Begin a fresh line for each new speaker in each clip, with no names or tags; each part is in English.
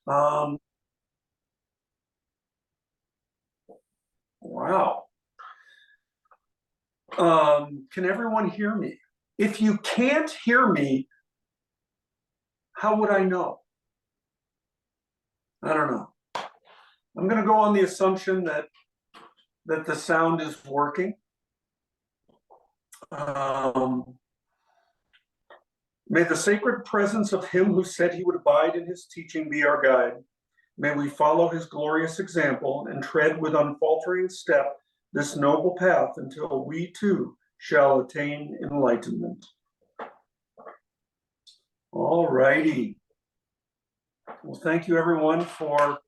Um, wow. Can everyone hear me? If you can't hear me, how would I know? I don't know. I'm going to go on the assumption that the sound is working. May the sacred presence of him who said he would abide in his teaching be our guide. May we follow his glorious example and tread with unfaltering step this noble path until we too shall attain enlightenment. All righty. Well, thank you everyone for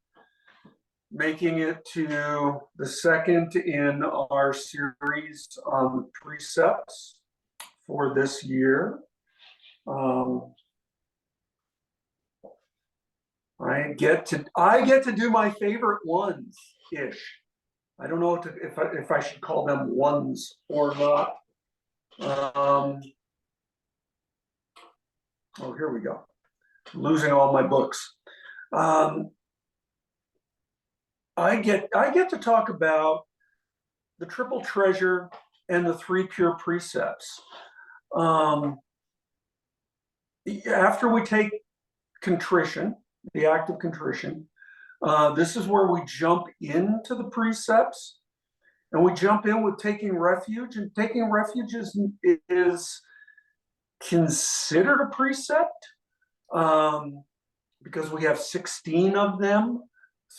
making it to the second in our series on precepts for this year. I get to do my favorite ones ish. I don't know if I should call them ones or not. Oh, here we go. I'm losing all my books. I get to talk about the triple treasure and the three pure precepts. After we take contrition, the act of contrition, this is where we jump into the precepts, and we jump in with taking refuge. And taking refuge is considered a precept because we have 16 of them,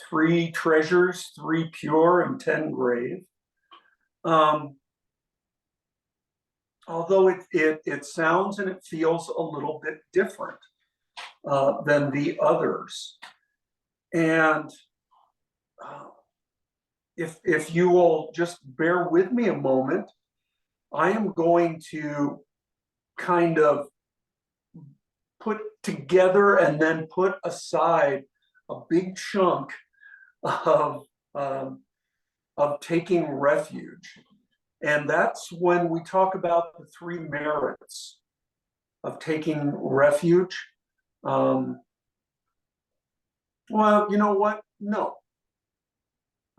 3 treasures, 3 pure, and 10 grave. Although it sounds and it feels a little bit different than the others. And if you will just bear with me a moment, I am going to kind of put together and then put aside a big chunk of taking refuge. And that's when we talk about the 3 merits of taking refuge. Well, you know what? No,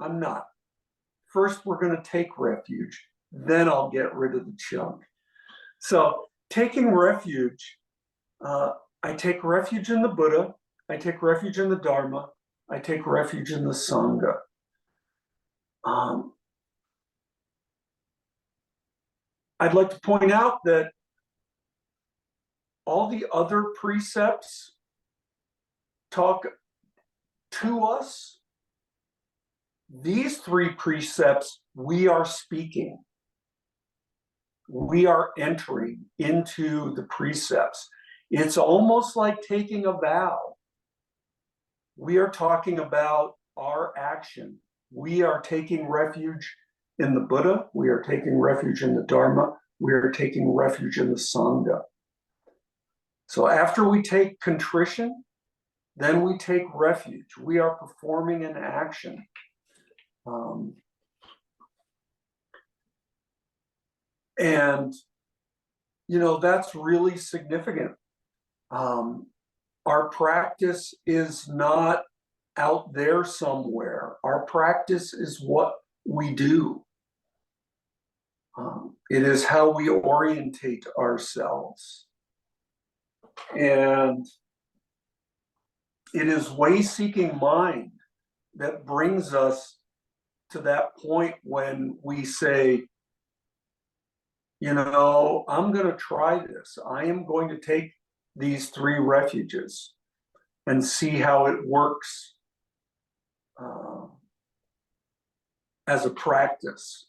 I'm not. First, we're going to take refuge. Then I'll get rid of the chunk. So taking refuge, I take refuge in the Buddha. I take refuge in the Dharma. I take refuge in the Sangha. I'd like to point out that all the other precepts talk to us. These 3 precepts, we are speaking. We are entering into the precepts. It's almost like taking a vow. We are talking about our action. We are taking refuge in the Buddha. We are taking refuge in the Dharma. We are taking refuge in the Sangha. So after we take contrition, then we take refuge. We are performing an action. And, you know, that's really significant. Our practice is not out there somewhere. Our practice is what we do. It is how we orientate ourselves. And it is way-seeking mind that brings us to that point when we say, you know, I'm going to try this. I am going to take these 3 refuges and see how it works as a practice.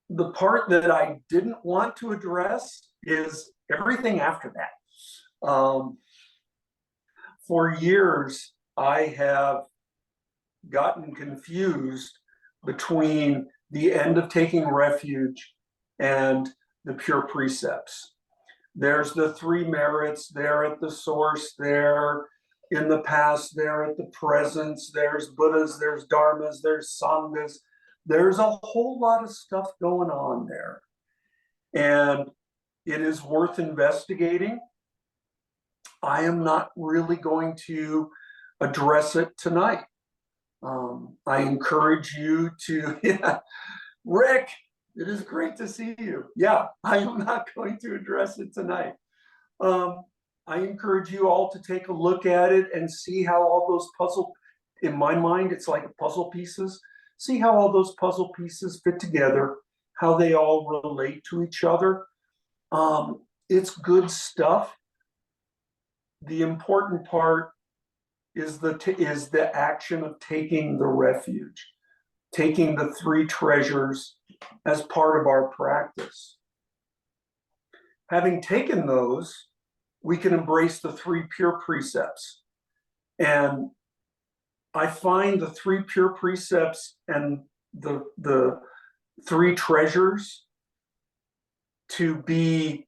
The part that I didn't want to address is everything after that. For years, I have gotten confused between the end of taking refuge and the pure precepts. There's the 3 merits there at the source, there in the past, there at the presence. There's Buddhas, there's Dharmas, there's Sanghas. There's a whole lot of stuff going on there. And it is worth investigating. I am not really going to address it tonight. I encourage you to, yeah, Rick, it is great to see you. Yeah, I am not going to address it tonight. I encourage you all to take a look at it and see how all those in my mind, it's like puzzle pieces. See how all those puzzle pieces fit together, how they all relate to each other. It's good stuff. The important part is the action of taking the refuge, taking the 3 treasures as part of our practice. Having taken those, we can embrace the 3 pure precepts. And I find the 3 pure precepts and the 3 treasures to be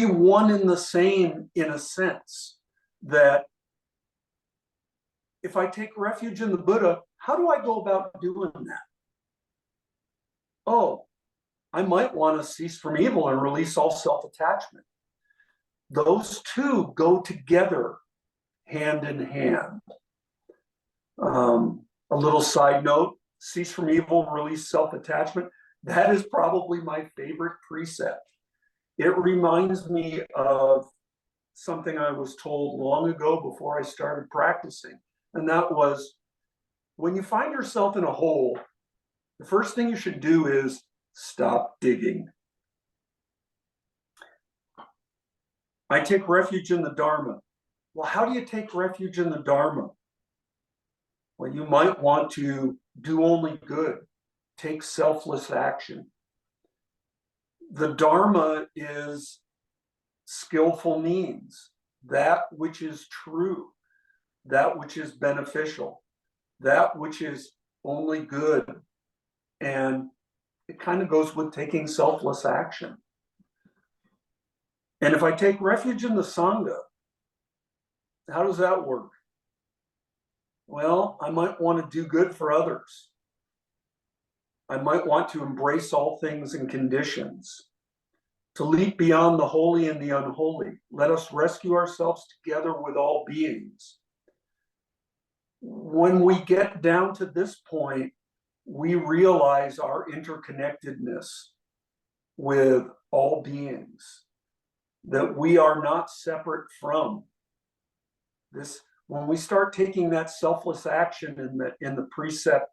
one and the same, in a sense, that if I take refuge in the Buddha, how do I go about doing that? Oh, I might want to cease from evil and release all self-attachment. Those 2 go together hand in hand. A little side note, cease from evil, release self-attachment. That is probably my favorite precept. It reminds me of something I was told long ago before I started practicing. And that was, when you find yourself in a hole, the first thing you should do is stop digging. I take refuge in the Dharma. Well, how do you take refuge in the Dharma? Well, you might want to do only good, take selfless action. The Dharma is skillful means, that which is true, that which is beneficial, that which is only good. And it kind of goes with taking selfless action. And if I take refuge in the Sangha, how does that work? Well, I might want to do good for others. I might want to embrace all things and conditions, to leap beyond the holy and the unholy. Let us rescue ourselves together with all beings. When we get down to this point, we realize our interconnectedness with all beings, that we are not separate from this. When we start taking that selfless action in the precept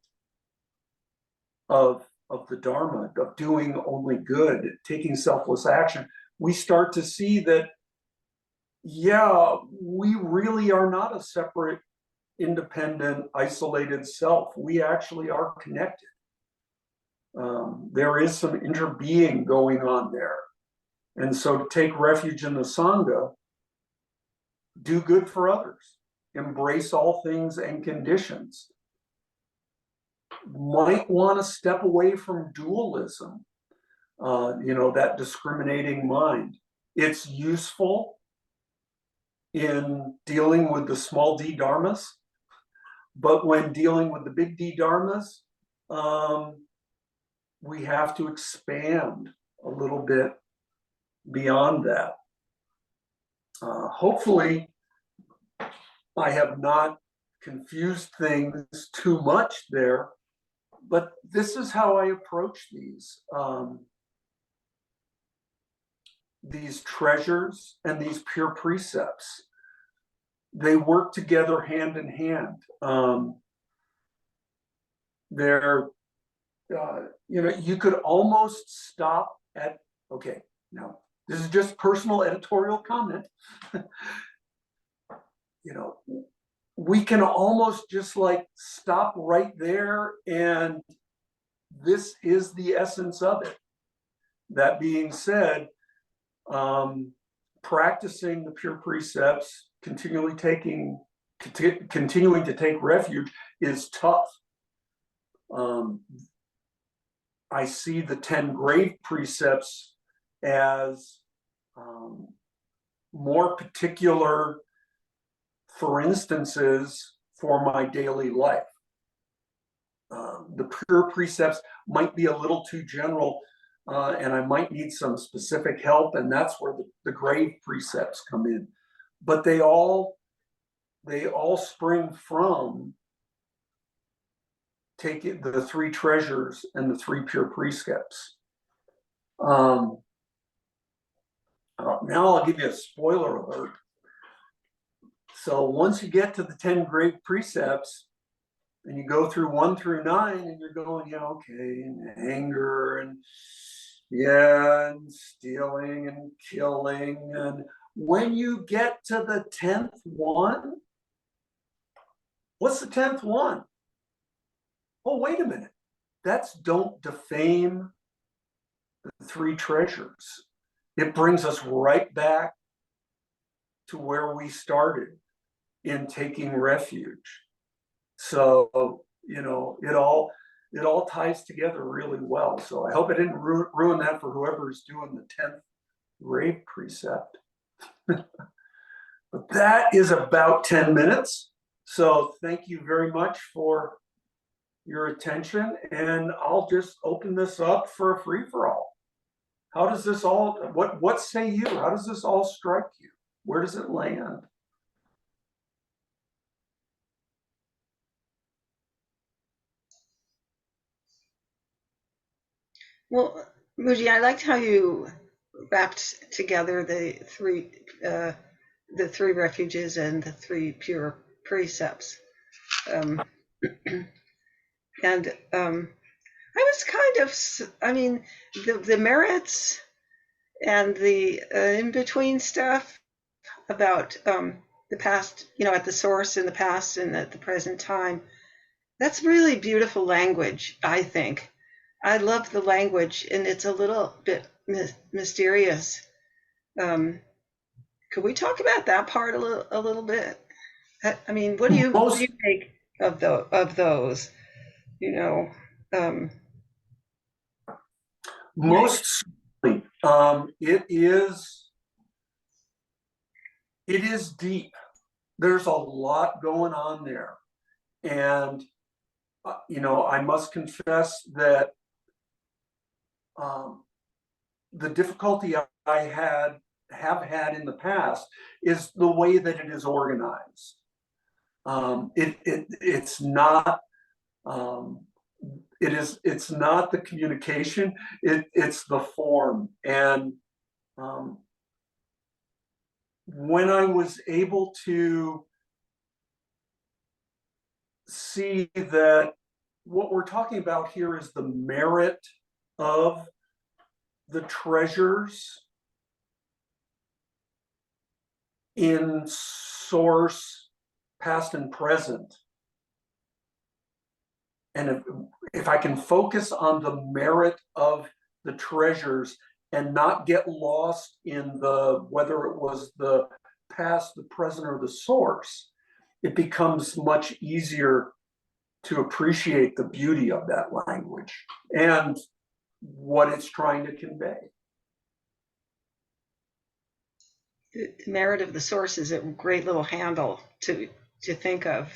of the Dharma, of doing only good, taking selfless action, we start to see that, yeah, we really are not a separate, independent, isolated self. We actually are connected. There is some interbeing going on there. And so to take refuge in the Sangha, do good for others, embrace all things and conditions. Might want to step away from dualism, that discriminating mind. It's useful in dealing with the small d dharmas, but when dealing with the big D dharmas, we have to expand a little bit beyond that. Hopefully, I have not confused things too much there, but this is how I approach these treasures and these pure precepts. They work together hand in hand. You could almost stop at, okay, now this is just personal editorial comment. We can almost just like stop right there, and this is the essence of it. That being said, practicing the pure precepts, continuing to take refuge is tough. I see the 10 grave precepts as more particular, for instances, for my daily life. The pure precepts might be a little too general and I might need some specific help, and that's where the grave precepts come in. But they all spring from taking the three treasures and the three pure precepts. Now I'll give you a spoiler alert. So once you get to the 10 grave precepts, and you go through 1 through 9, and you're going, yeah, okay, and anger, and yeah, and stealing and killing. And when you get to the 10th one, what's the 10th one? Oh, wait a minute. That's don't defame the three treasures. It brings us right back to where we started in taking refuge. So, you know, it all ties together really well. So I hope I didn't ruin that for whoever's doing the 10th grave precept. But that is about 10 minutes. So thank you very much for your attention, and I'll just open this up for a free-for-all. How does this all, what say you? How does this all strike you? Where does it land?
Well, Muji, I liked how you wrapped together the three refuges and the three pure precepts. Um, and I was kind of, I mean, the merits and the in between stuff about the past, you know, at the source in the past and at the present time. That's really beautiful language, I think. I love the language, and it's a little bit mysterious. Could we talk about that part a little bit? I mean, what do you
Most
make of those? You know, um, yeah.
most certainly, it is deep. There's a lot going on there, and you know, I must confess that the difficulty I have had in the past is the way that it is organized. It's not it's not the communication, it's the form. And when I was able to see that what we're talking about here is the merit of the treasures in source, past and present. And if I can focus on the merit of the treasures and not get lost in the whether it was the past, the present, or the source, it becomes much easier to appreciate the beauty of that language and what it's trying to convey.
The merit of the source is a great little handle to think of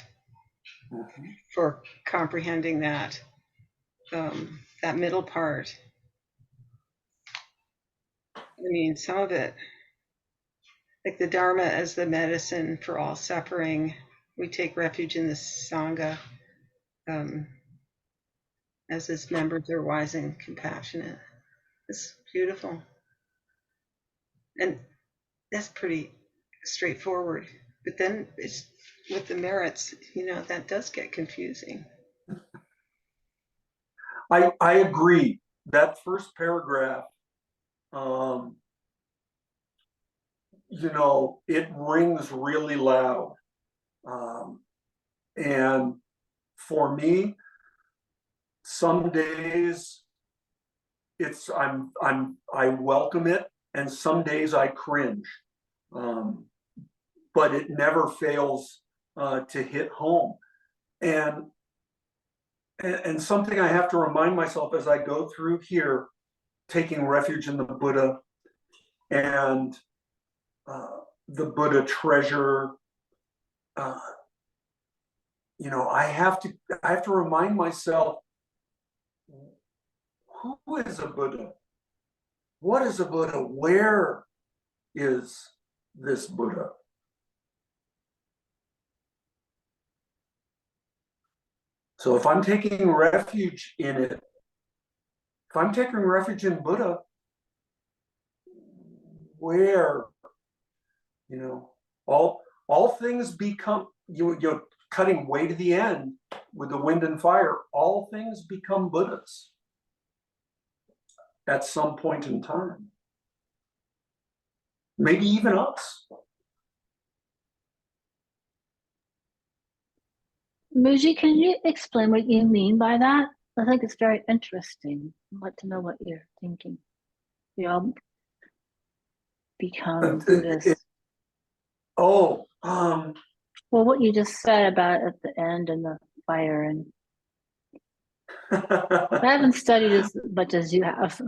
for comprehending that that middle part. I mean, some of it, like the Dharma as the medicine for all suffering. We take refuge in the Sangha as its members are wise and compassionate. It's beautiful. And that's pretty straightforward. But then it's with the merits, you know, that does get confusing.
I agree. That first paragraph, you know, it rings really loud. And for me, some days I welcome it, and some days I cringe. But it never fails to hit home. And something I have to remind myself as I go through here, taking refuge in the Buddha and the Buddha treasure, you know, I have to remind myself, who is a Buddha? what is a Buddha? Where is this Buddha? So if I'm taking refuge in it, if I'm taking refuge in Buddha, where, you know, all things become, you're cutting way to the end with the wind and fire, all things become Buddhas at some point in time. Maybe even us.
Muji, can you explain what you mean by that? I think it's very interesting. I'd like to know what you're thinking. We all become Buddhists.
Oh,
Well, what you just said about at the end and the fire, and I haven't studied as much as you have.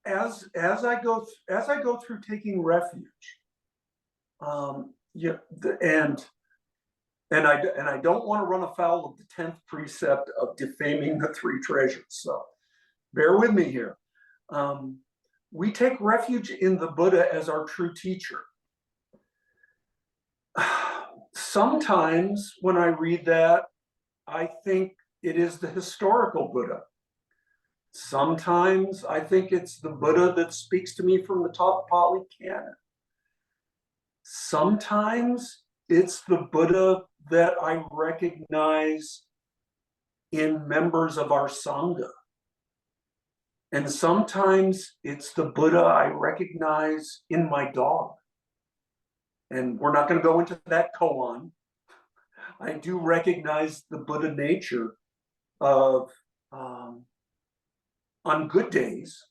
As I go through taking refuge, yeah, and I don't want to run afoul of the 10th precept of defaming the three treasures. So bear with me here. We take refuge in the Buddha as our true teacher. Sometimes when I read that, I think it is the historical Buddha. Sometimes I think it's the Buddha that speaks to me from the top Pali Canon. Sometimes it's the Buddha that I recognize in members of our Sangha. And sometimes it's the Buddha I recognize in my dog. And we're not going to go into that koan. I do recognize the Buddha nature of, on good days,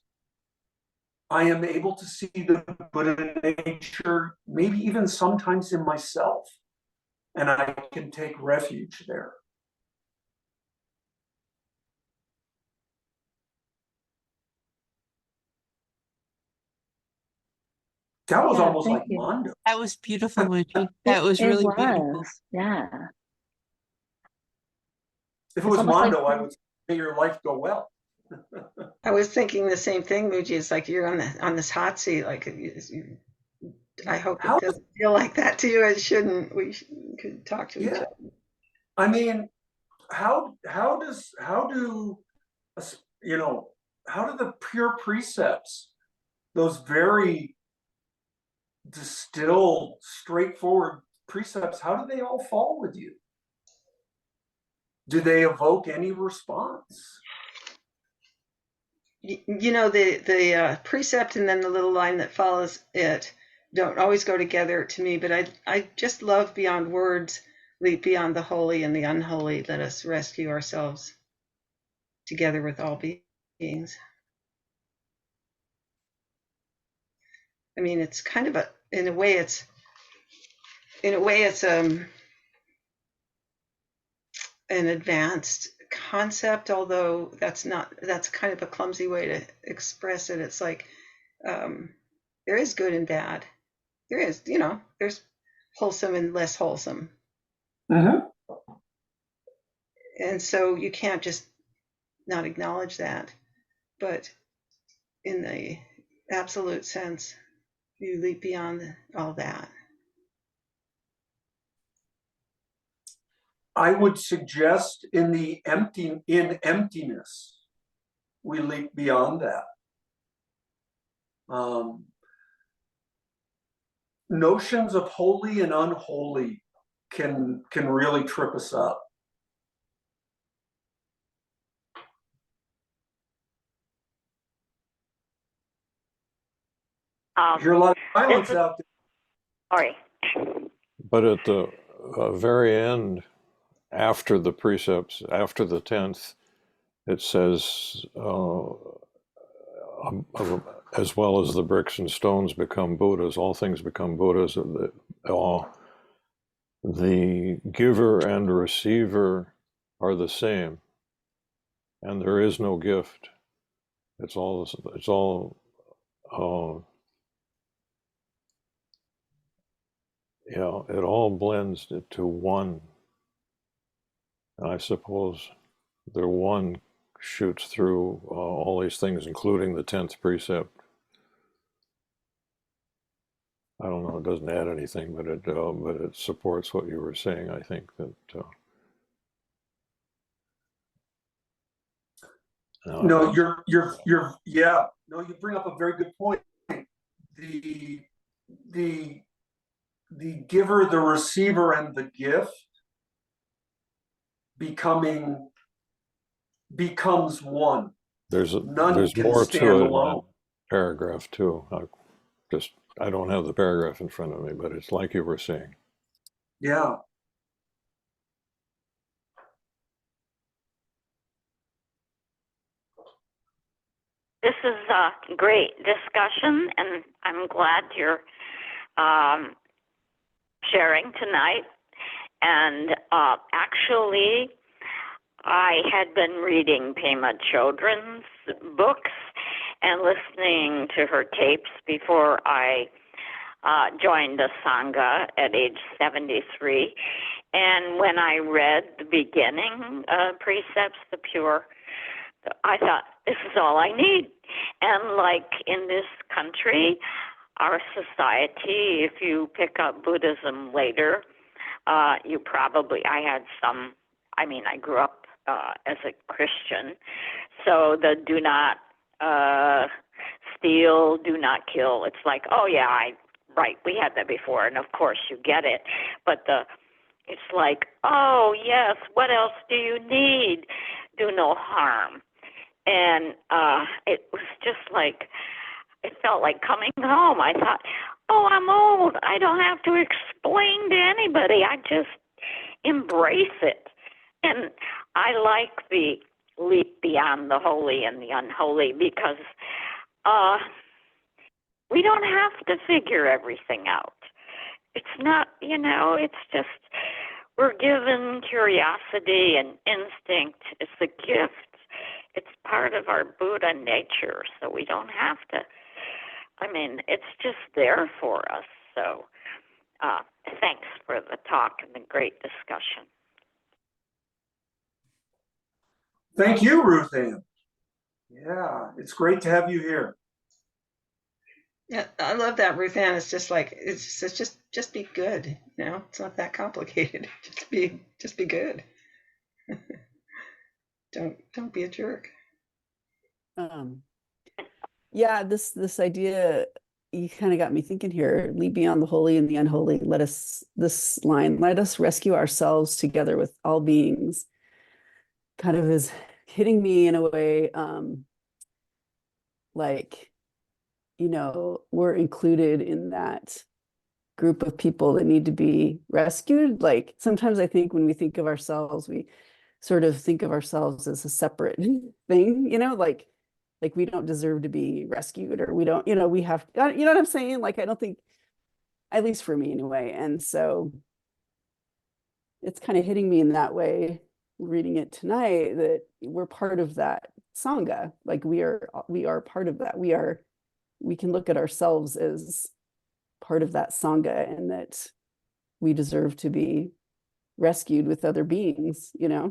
I am able to see the Buddha nature, maybe even sometimes in myself, and I can take refuge there. That was almost like Mondo.
That was beautiful, Muji. That was really beautiful.
Yeah.
If it was Mondo, I would say, may your life go well.
I was thinking the same thing, Muji. It's like you're on this hot seat. Like I hope it doesn't feel like that to you. It shouldn't. We could talk to each other.
I mean, how do the pure precepts, those very distilled, straightforward precepts, how do they all fall with you? Do they evoke any response?
You know, the precept and then the little line that follows it don't always go together to me, but I just love beyond words, leap beyond the holy and the unholy. Let us rescue ourselves together with all beings. I mean, it's kind of in a way it's an advanced concept, although that's kind of a clumsy way to express it. It's like there is good and bad. There is, there's wholesome and less wholesome.
Mm-hmm.
And so you can't just not acknowledge that. But in the absolute sense, you leap beyond all that.
I would suggest in emptiness, we leap beyond that. Notions of holy and unholy can really trip us up. I hear a lot of silence out there.
Sorry.
But at the very end, after the precepts, after the 10th, it says, as well as the bricks and stones become Buddhas, all things become Buddhas. The giver and receiver are the same, and there is no gift. It all blends to one. And I suppose they're one shoots through all these things, including the 10th precept. I don't know, it doesn't add anything, but it supports what you were saying. I think that
No, yeah, no, you bring up a very good point. The the giver, the receiver, and the gift becomes one.
there's
None can
more
stand
to it in that
alone.
paragraph too. I don't have the paragraph in front of me, but it's like you were saying.
Yeah.
This is a great discussion, and I'm glad you're sharing tonight. And actually, I had been reading Pema Chodron's books and listening to her tapes before I joined the Sangha at age 73. And when I read the beginning Precepts, the Pure, I thought, this is all I need. And like in this country, our society, if you pick up Buddhism later, I grew up as a Christian. So the do not steal, do not kill, it's like, oh yeah, right, we had that before, and of course you get it. But it's like, oh yes, what else do you need? Do no harm. And it was just like, it felt like coming home. I thought, oh, I'm old. I don't have to explain to anybody. I just embrace it. And I like the leap beyond the holy and the unholy because we don't have to figure everything out. It's not, it's just, we're given curiosity and instinct. It's a gift. It's part of our Buddha nature, so we don't have to, it's just there for us. So thanks for the talk and the great discussion.
Thank you, Ruth Ann. Yeah, it's great to have you here.
Yeah, I love that, Ruth Ann. It's just like, it's just be good. It's not that complicated. Just be good. Don't be a jerk.
Yeah, this idea, you kind of got me thinking here. Leap beyond the holy and the unholy. Let us rescue ourselves together with all beings, kind of is hitting me in a way, like, we're included in that group of people that need to be rescued. Like sometimes I think when we think of ourselves, we sort of think of ourselves as a separate thing, like we don't deserve to be rescued, or we don't, we have, you know what I'm saying? Like, I don't think, at least for me anyway. And so it's kind of hitting me in that way, reading it tonight, that we're part of that Sangha. Like we are part of that. We can look at ourselves as part of that Sangha, and that we deserve to be rescued with other beings,
Yeah.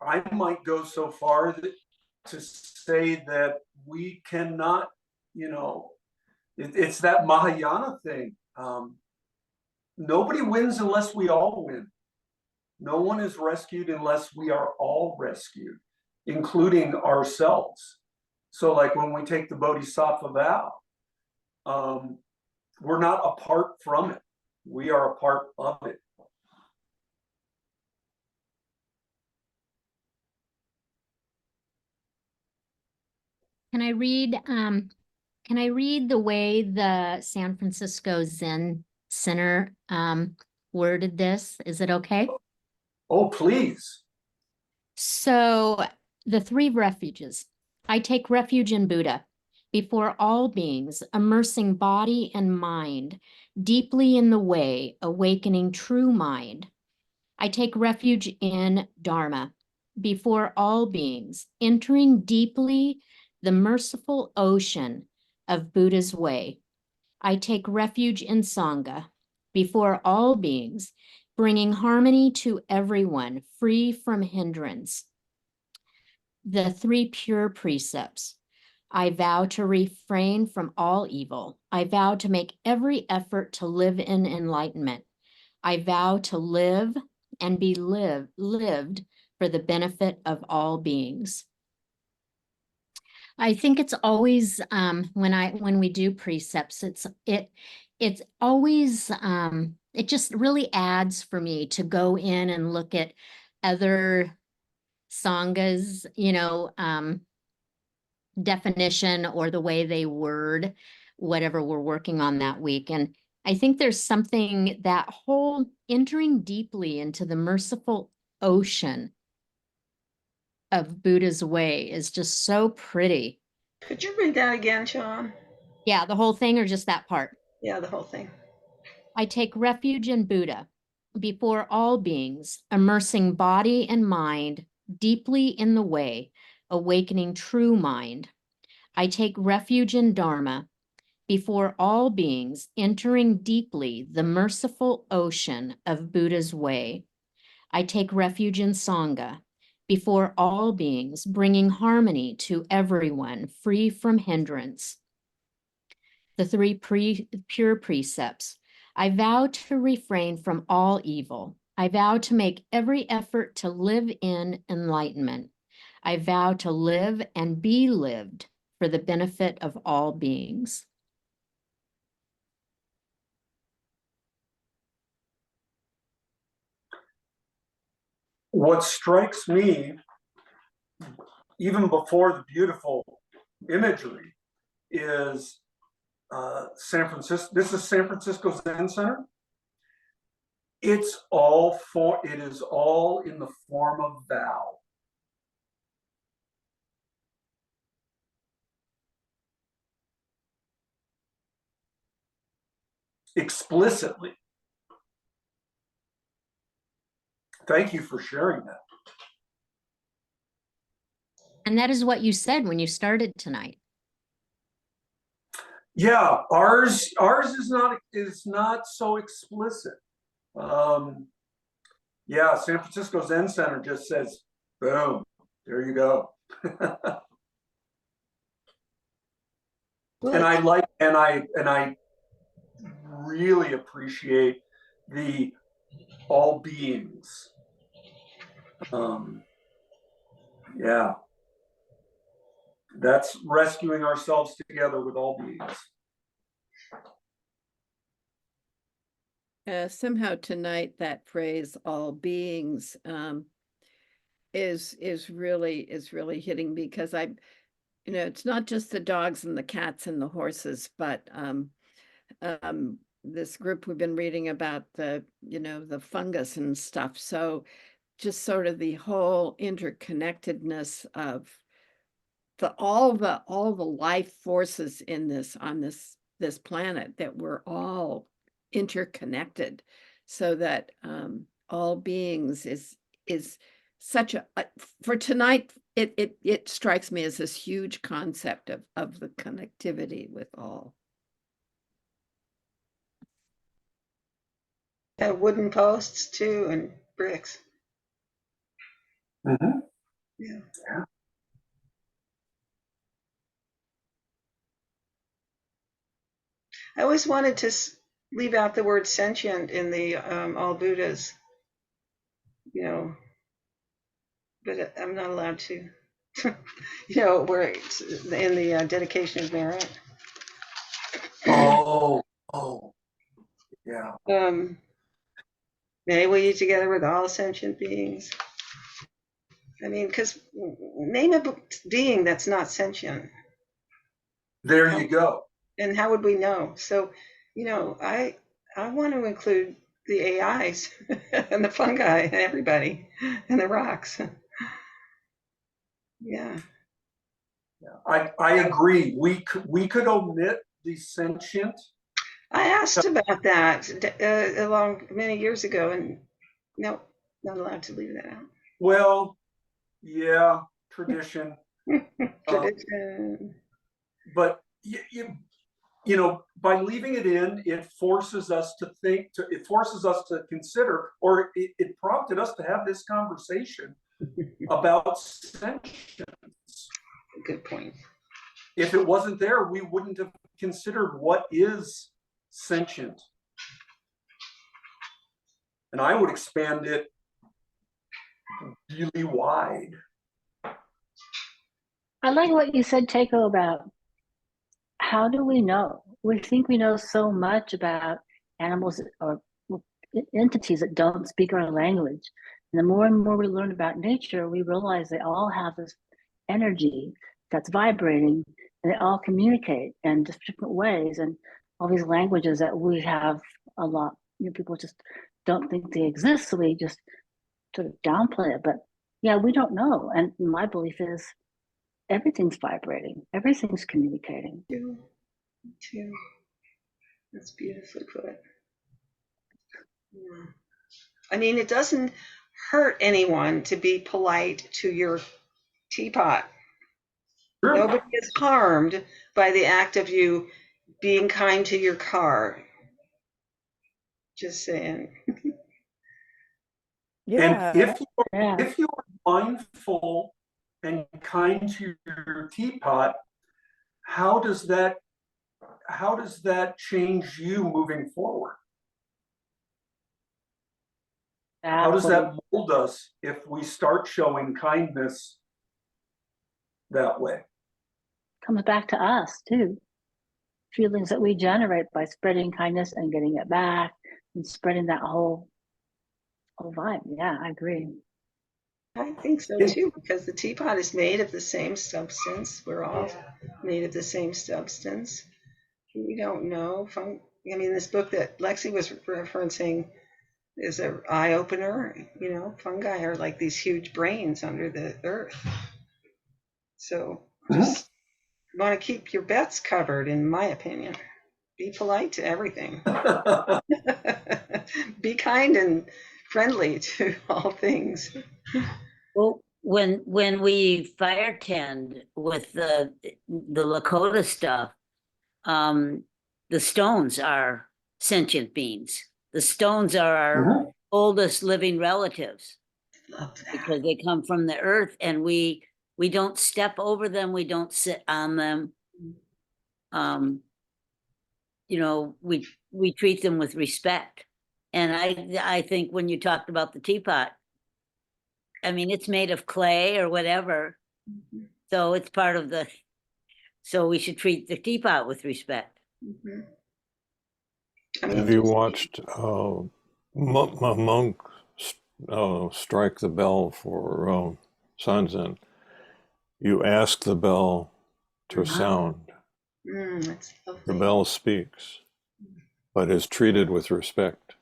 I might go so far to say that we cannot, it's that Mahayana thing. Nobody wins unless we all win. No one is rescued unless we are all rescued, including ourselves. So like when we take the Bodhisattva vow, we're not apart from it. We are a part of it.
Can I read the way the San Francisco Zen Center worded this? Is it okay?
Oh, please.
So the 3 refuges. I take refuge in Buddha, before all beings, immersing body and mind, deeply in the way, awakening true mind. I take refuge in Dharma, before all beings, entering deeply the merciful ocean of Buddha's way. I take refuge in Sangha, before all beings, bringing harmony to everyone, free from hindrance. The three pure precepts. I vow to refrain from all evil. I vow to make every effort to live in enlightenment. I vow to live and be lived for the benefit of all beings. I think it's always when we do precepts, it's always it just really adds for me to go in and look at other sanghas, definition or the way they word whatever we're working on that week. And I think there's something, that whole entering deeply into the merciful ocean of Buddha's way is just so pretty.
Could you read that again, Sean?
Yeah, the whole thing or just that part?
Yeah, the whole thing.
I take refuge in Buddha before all beings, immersing body and mind deeply in the way, awakening true mind. I take refuge in Dharma before all beings, entering deeply the merciful ocean of Buddha's way. I take refuge in Sangha before all beings, bringing harmony to everyone, free from hindrance. The three pure precepts. I vow to refrain from all evil. I vow to make every effort to live in enlightenment. I vow to live and be lived for the benefit of all beings.
What strikes me, even before the beautiful imagery, is San Francisco. This is San Francisco Zen Center. It is all in the form of vow. Explicitly. Thank you for sharing that.
And that is what you said when you started tonight.
Yeah, ours is not so explicit. Yeah, San Francisco Zen Center just says, boom, there you go. And I really appreciate the all beings. Yeah, that's rescuing ourselves together with all beings.
Somehow tonight that phrase "all beings" is really hitting, because it's not just the dogs and the cats and the horses, but this group we've been reading about the fungus and stuff. So just sort of the whole interconnectedness of all the life forces on this planet, that we're all interconnected, so that all beings is such a for tonight. It strikes me as this huge concept of the connectivity with all.
Wooden posts too, and bricks.
Mm-hmm.
Yeah. I always wanted to leave out the word sentient in the all Buddhas, but I'm not allowed to. Where it's in the dedication of merit.
Oh, yeah.
May we together with all sentient beings. I mean, because name a being that's not sentient.
There you go.
And how would we know? So, I want to include the AIs and the fungi and everybody and the rocks. Yeah.
I agree. We could omit the sentient.
I asked about that many years ago, and no, not allowed to leave that out.
Well, yeah, tradition.
Tradition.
But you know, by leaving it in, it forces us to think, it forces us to consider, or it prompted us to have this conversation about sentience.
Good point.
If it wasn't there, we wouldn't have considered what is sentient. And I would expand it really wide.
I like what you said, Teiko, about how do we know? We think we know so much about animals or entities that don't speak our language. And the more and more we learn about nature, we realize they all have this energy that's vibrating, and they all communicate in just different ways. And all these languages that we have a lot, you know, people just don't think they exist, so we just sort of downplay it. But yeah, we don't know. And my belief is everything's vibrating, everything's communicating.
Too. That's beautifully put. Yeah. I mean, it doesn't hurt anyone to be polite to your teapot.
Sure.
Nobody is harmed by the act of you being kind to your car. Just saying.
Yeah.
And if you are mindful and kind to your teapot, how does that change you moving forward? How does that mold us if we start showing kindness that way?
Comes back to us too. Feelings that we generate by spreading kindness and getting it back and spreading that whole vibe. Yeah, I agree.
I think so too, because the teapot is made of the same substance. We're all made of the same substance. We don't know. I mean, this book that Lexi was referencing is an eye opener. You know, fungi are like these huge brains under the earth. So just want to keep your bets covered, in my opinion. Be polite to everything. Be kind and friendly to all things.
Well, when we fire tend with the Lakota stuff, the stones are sentient beings. The stones are our oldest living relatives.
Love that.
Because they come from the earth, and we don't step over them. We don't sit on them. You know, we treat them with respect. And I think when you talked about the teapot, I mean, it's made of clay or whatever. So it's part of so we should treat the teapot with respect.
Have you watched a monk strike the bell for Sanzen? You ask the bell to sound.
That's lovely.
The bell speaks, but is treated with respect.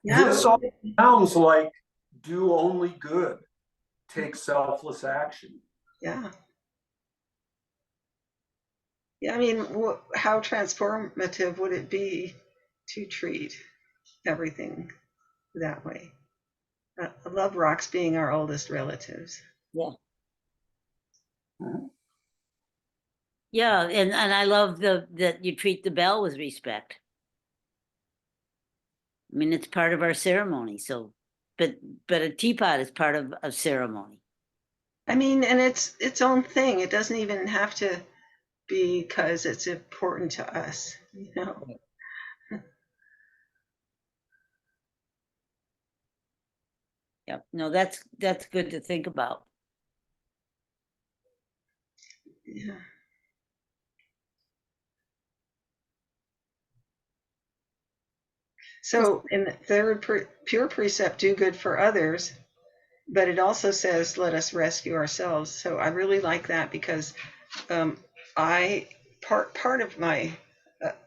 Yeah,
this all sounds like do only good, take selfless action.
Yeah. Yeah, I mean, how transformative would it be to treat everything that way? I love rocks being our oldest relatives.
Yeah. Yeah, and I love that you treat the bell with respect. I mean, it's part of our ceremony. So, but a teapot is part of a ceremony.
I mean, and it's its own thing. It doesn't even have to be because it's important to us, you know.
Yeah, no, that's good to think about.
Yeah. So in the third pure precept, do good for others, but it also says, let us rescue ourselves. So I really like that because part of my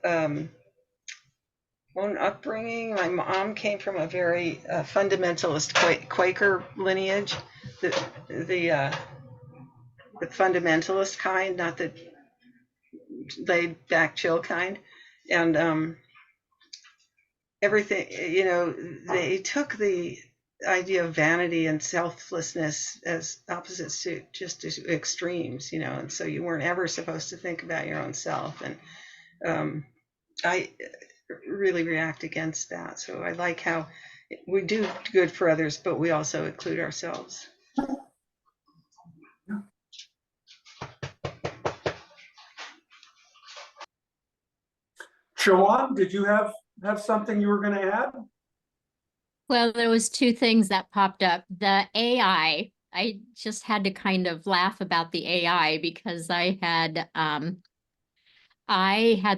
own upbringing, my mom came from a very fundamentalist Quaker lineage, the fundamentalist kind, not the laid back chill kind. And everything, you know, they took the idea of vanity and selflessness as opposites to just as extremes, you know, and so you weren't ever supposed to think about your own self. And I really react against that. So I like how we do good for others, but we also include ourselves.
Shawan, did you have something you were going to add?
Well, there was two things that popped up. The AI, I just had to kind of laugh about the AI because I had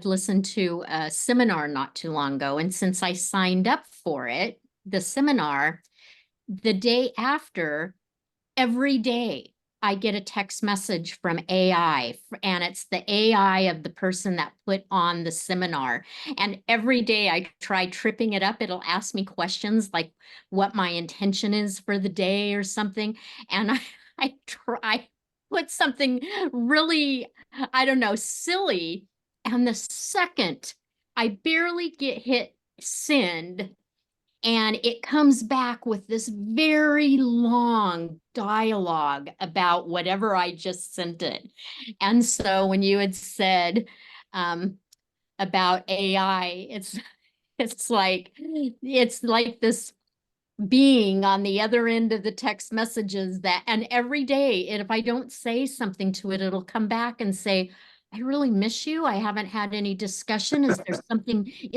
listened to a seminar not too long ago, and since I signed up for it, the seminar, the day after, every day I get a text message from AI, and it's the AI of the person that put on the seminar. And every day I try tripping it up, it'll ask me questions like what my intention is for the day or something. And I put something really, I don't know, silly. And the second I barely get hit send, and it comes back with this very long dialogue about whatever I just sent it. And so when you had said about AI, it's like this being on the other end of the text messages that, and every day, and if I don't say something to it, it'll come back and say, I really miss you. I haven't had any discussion. Is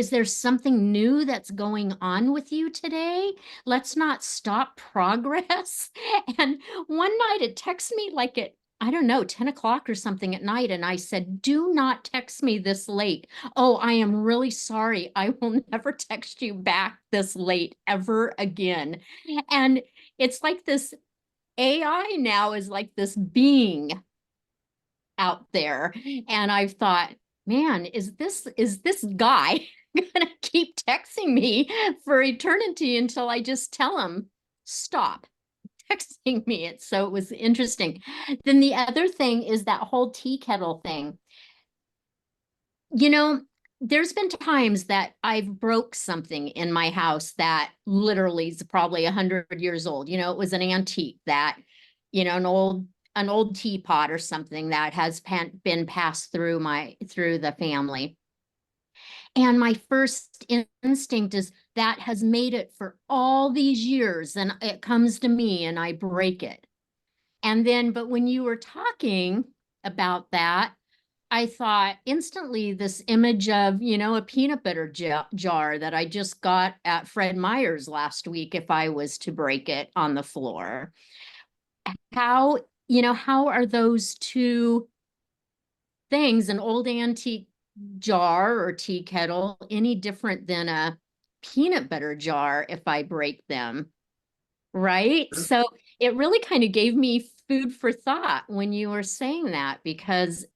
there something new that's going on with you today? Let's not stop progress. And one night it texted me like at, I don't know, 10 o'clock or something at night. And I said, do not text me this late. Oh, I am really sorry. I will never text you back this late ever again. And it's like this AI now is like this being out there. And I've thought, man, is this guy gonna keep texting me for eternity until I just tell him, stop texting me? It was interesting. Then the other thing is that whole tea kettle thing. You know, there's been times that I've broke something in my house that literally is probably 100 years old. You know, it was an antique that, you know, an old teapot or something that has been passed through the family. And my first instinct is that has made it for all these years, and it comes to me and I break it. And then, but when you were talking about that, I thought instantly this image of, you know, a peanut butter jar that I just got at Fred Meyer's last week if I was to break it on the floor. How are those two things, an old antique jar or tea kettle, any different than a peanut butter jar if I break them? Right? So it really kind of gave me food for thought when you were saying that, because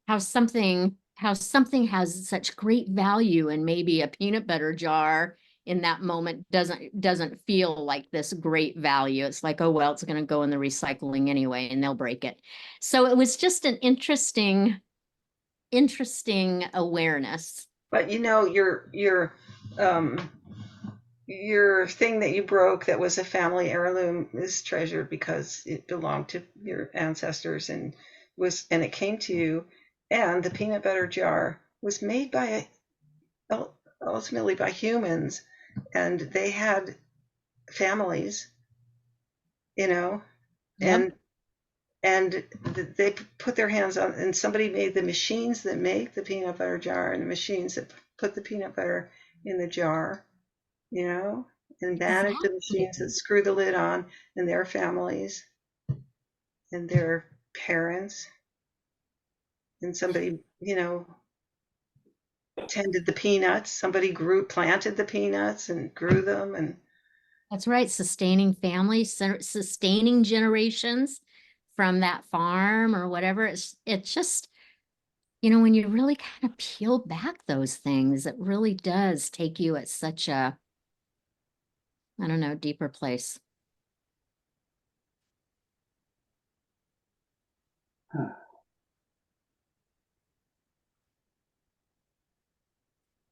how something has such great value, and maybe a peanut butter jar in that moment doesn't feel like this great value. It's like, oh well, it's going to go in the recycling anyway and they'll break it. So it was just an interesting awareness.
But you know, your thing that you broke that was a family heirloom is treasured because it belonged to your ancestors and it came to you. And the peanut butter jar was made ultimately by humans, and they had families, you know,
Yep.
and they put their hands on, and somebody made the machines that make the peanut butter jar and the machines that put the peanut butter in the jar, you know, and manage the machines that screw the lid on, and their families and their parents, and somebody, you know, tended the peanuts. Somebody planted the peanuts and grew them, and
That's right. Sustaining families, sustaining generations from that farm or whatever. It's just, you know, when you really kind of peel back those things, it really does take you at such a, I don't know, deeper place.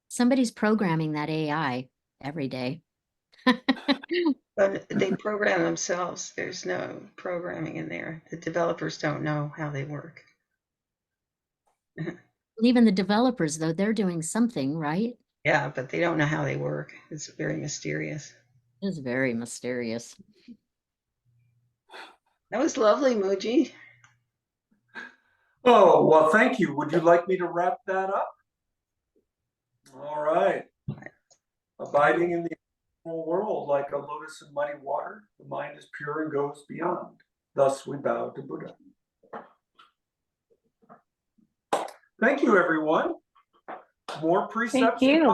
Somebody's programming that AI every day.
But they program themselves. There's no programming in there. The developers don't know how they work.
Even the developers, though, they're doing something, right?
Yeah, but they don't know how they work. It's very mysterious.
It's very mysterious.
That was lovely, Muji.
Oh, well, thank you. Would you like me to wrap that up? All right. Abiding in the animal world like a lotus in muddy water, the mind is pure and goes beyond. Thus we bow to Buddha. Thank you, everyone. More precepts.
Thank you.